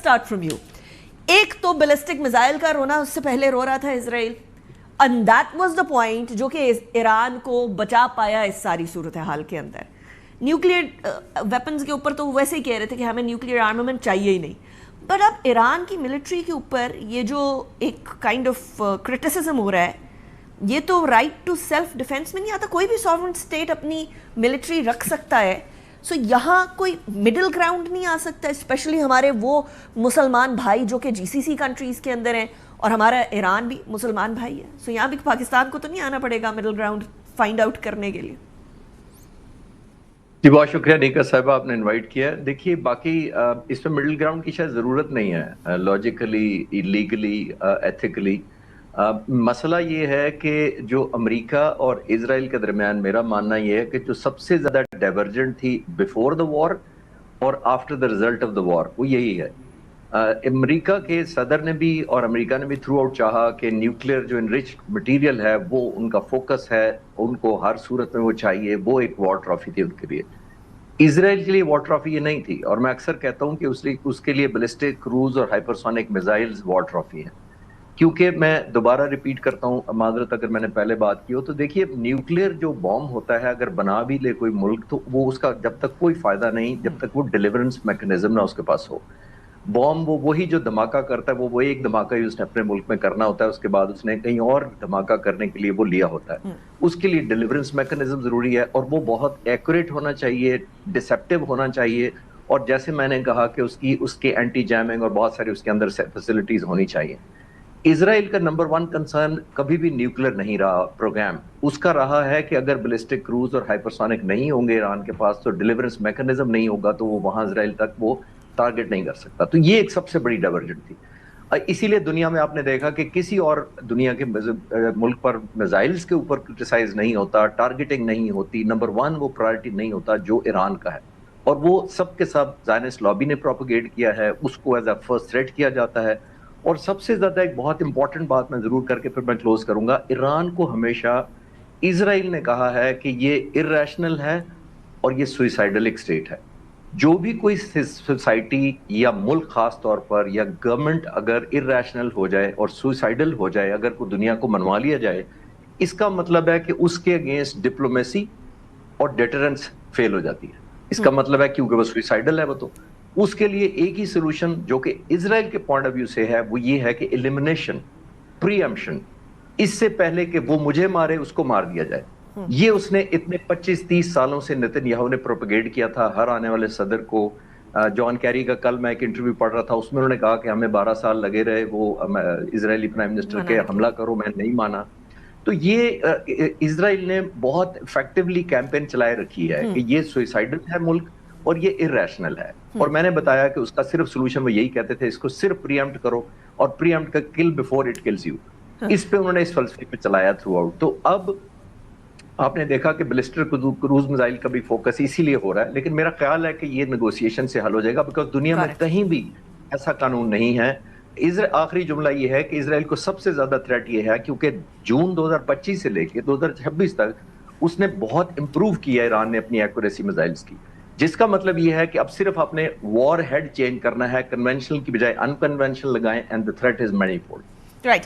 start from you. ایک تو ballistic missile کا رونا اس سے پہلے رو رہا تھا اسرائیل, and that was the point جو کہ ایران کو بچا پایا اس ساری صورتحال کے اندر. نیوکلیئر ویپنز کے اوپر تو ویسے ہی کہہ رہے تھے کہ ہمیں نیوکلیئر آرمامنٹ چاہیے ہی نہیں, بٹ اب ایران کی ملٹری کے اوپر یہ جو ایک کائنڈ آف کرٹیسزم ہو رہا ہے, یہ تو رائٹ ٹو سیلف ڈیفینس میں نہیں آتا. کوئی بھی ساورن اسٹیٹ اپنی ملٹری رکھ سکتا ہے, سو یہاں کوئی مڈل گراؤنڈ نہیں آ سکتا, اسپیشلی ہمارے وہ مسلمان بھائی جو کہ جی سی سی کنٹریز کے اندر ہیں, اور ہمارا ایران بھی مسلمان بھائی ہے. سو یہاں بھی پاکستان کو تو نہیں آنا پڑے گا مڈل گراؤنڈ فائنڈ آؤٹ کرنے کے لیے. جی بہت شکریہ نیکا صاحبہ, آپ نے انوائٹ کیا. دیکھیے باقی اس میں مڈل گراؤنڈ کی شاید ضرورت نہیں ہے, لاجیکلی, لیگلی, ایتھیکلی. مسئلہ یہ ہے کہ جو امریکہ اور اسرائیل کے درمیان میرا ماننا یہ ہے کہ جو سب سے زیادہ ڈائیورجنٹ تھی بیفور دا وار اور after the result of the war, وہ یہی ہے. امریکہ کے صدر نے بھی اور امریکہ نے بھی تھرو آؤٹ چاہا کہ نیوکلیئر جو انرچ مٹیریل ہے وہ ان کا فوکس ہے, ان کو ہر صورت میں وہ چاہیے, وہ ایک وار ٹرافی تھی ان کے لیے. اسرائیل کے لیے وار ٹرافی یہ نہیں تھی, اور میں اکثر کہتا ہوں کہ اس کے لیے بیلسٹک کروز اور ہائپرسونک میزائلز وار ٹرافی ہیں. کیونکہ میں دوبارہ ریپیٹ کرتا ہوں, معذرت اگر میں نے پہلے بات کی ہو, تو دیکھیے نیوکلیئر جو بام ہوتا ہے اگر بنا بھی لے کوئی ملک, تو وہ اس کا جب تک کوئی فائدہ نہیں جب تک وہ ڈیلیورنس میکنزم نہ اس کے پاس ہو. بام وہی جو دھماکہ کرتا ہے, وہ ایک دھماکہ ہی اس نے اپنے ملک میں کرنا ہوتا ہے, اس کے بعد اس نے کہیں اور دھماکہ کرنے کے لیے وہ لیا ہوتا ہے. اس کے لیے ڈیلیورنس میکنزم ضروری ہے, اور وہ بہت ایکوریٹ ہونا چاہیے, ڈسیپٹیو ہونا چاہیے, اور جیسے میں نے کہا کہ اس کے اینٹی جیمنگ اور بہت ساری اس کے اندر فیسلٹیز ہونی چاہیے. اسرائیل کا نمبر 1 کنسرن کبھی بھی نیوکلیئر نہیں رہا پروگرام, اس کا رہا ہے کہ اگر بیلسٹک کروز اور ہائپرسونک نہیں ہوں گے ایران کے پاس تو ڈیلیورنس میکنزم نہیں ہوگا, تو وہ وہاں اسرائیل تک وہ ٹارگٹ نہیں کر سکتا. تو یہ ایک سب سے بڑی ڈائیورجنٹ تھی. اسی لیے دنیا میں آپ نے دیکھا کہ کسی اور دنیا کے ملک پر میزائلز کے اوپر کرٹیسائز نہیں ہوتا, ٹارگٹنگ نہیں ہوتی, نمبر 1 وہ پرائرٹی نہیں ہوتا جو ایران کا ہے, اور وہ سب کے سب زائنسٹ لابی نے پروپیگیٹ کیا ہے, اس کو ایز اے فرسٹ تھریٹ کیا جاتا ہے. اور سب سے زیادہ ایک بہت امپورٹنٹ بات میں ضرور کر کے پھر میں کلوز کروں گا, ایران کو ہمیشہ اسرائیل نے کہا ہے کہ یہ ارریشنل ہے اور یہ سوئسائڈل ایک اسٹیٹ ہے. جو بھی کوئی سوسائٹی یا ملک خاص طور پر یا گورنمنٹ اگر ارریشنل ہو جائے اور سوئسائڈل ہو جائے, اگر کوئی دنیا کو منوا لیا جائے, اس کا مطلب ہے کہ اس کے اگینسٹ ڈپلومیسی اور ڈیٹرنس فیل ہو جاتی ہے. اس کا مطلب ہے کیونکہ وہ سوئسائڈل ہے, وہ تو اس کے لیے ایک ہی سلوشن جو کہ اسرائیل کے پوائنٹ آف ویو سے ہے وہ یہ ہے کہ ایلیمنیشن, پری ایمپشن, اس سے پہلے کہ وہ مجھے مارے اس کو مار دیا جائے. یہ اس نے اتنے 25-30 سالوں سے نتن یاہو نے پروپیگیٹ کیا تھا ہر آنے والے صدر کو. جان کیری کا کل میں ایک انٹرویو پڑھ رہا تھا, اس میں انہوں نے کہا کہ ہمیں 12 سال لگے رہے وہ اسرائیلی پرائم منسٹر کے حملہ کرو, میں نہیں مانا. تو یہ اسرائیل نے بہت افیکٹولی کیمپین چلائے رکھی ہے کہ یہ سوئسائڈل ہے ملک اور یہ ارریشنل ہے. اور میں نے بتایا کہ اس کا صرف سولوشن وہ یہی کہتے تھے, اس کو صرف پری ایمپٹ کرو, اور پری ایمپٹ کا کل بیفور اٹ کلز یو. اس پہ انہوں نے اس فلسفے پہ چلایا تھرو آؤٹ. تو اب آپ نے دیکھا کہ بیلسٹک کروز میزائل کا بھی فوکس اسی لیے ہو رہا ہے, لیکن میرا خیال ہے کہ یہ نیگوسیشن سے حل ہو جائے گا, بیکاز دنیا میں کہیں بھی ایسا قانون نہیں ہے. آخری جملہ یہ ہے کہ اسرائیل کو سب سے زیادہ تھریٹ یہ ہے کیونکہ جون 2025 سے لے کے 2026 تک اس نے بہت امپروو کیا ایران نے اپنی ایکوریسی میزائلز کی, جس کا مطلب یہ ہے کہ اب صرف اپنے وار ہیڈ چینج کرنا ہے, کنونشنل کی بجائے ان کنونشنل لگائیں, and the threat is many fold. Right.